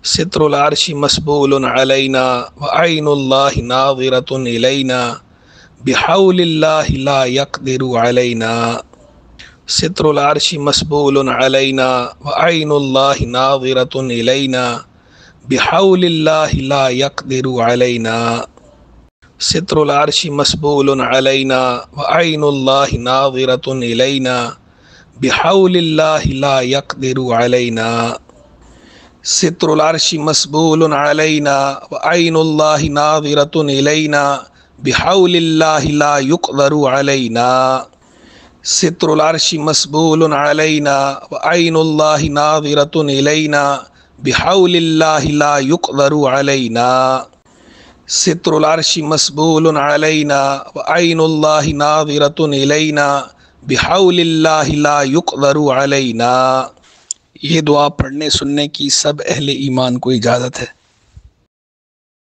ستر العرش مسبول علینا وعین اللہ ناظرۃ الینا بحول اللہ لا یقدر علینا ستر العرش مسبول علینا وعین اللہ ناظرۃ الینا بحول اللہ لا یقدر علینا ستر العرش مسبول علینا وعین اللہ ناظرۃ الینا بحول اللہ لا یقدر علینا ستر العرش مسبول علینا وعین اللہ ناظرۃ الینا بحول اللہ لا یقدر علینا ستر العرش مسبول علینا وعین اللہ ناظرۃ الینا بحول اللہ لا یقدر علینا ستر العرش مسبول علینا وعین اللہ ناظرۃ الینا بحول اللہ لا یقدر علینا۔ یہ دعا پڑھنے سننے کی سب اہل ایمان کو اجازت ہے۔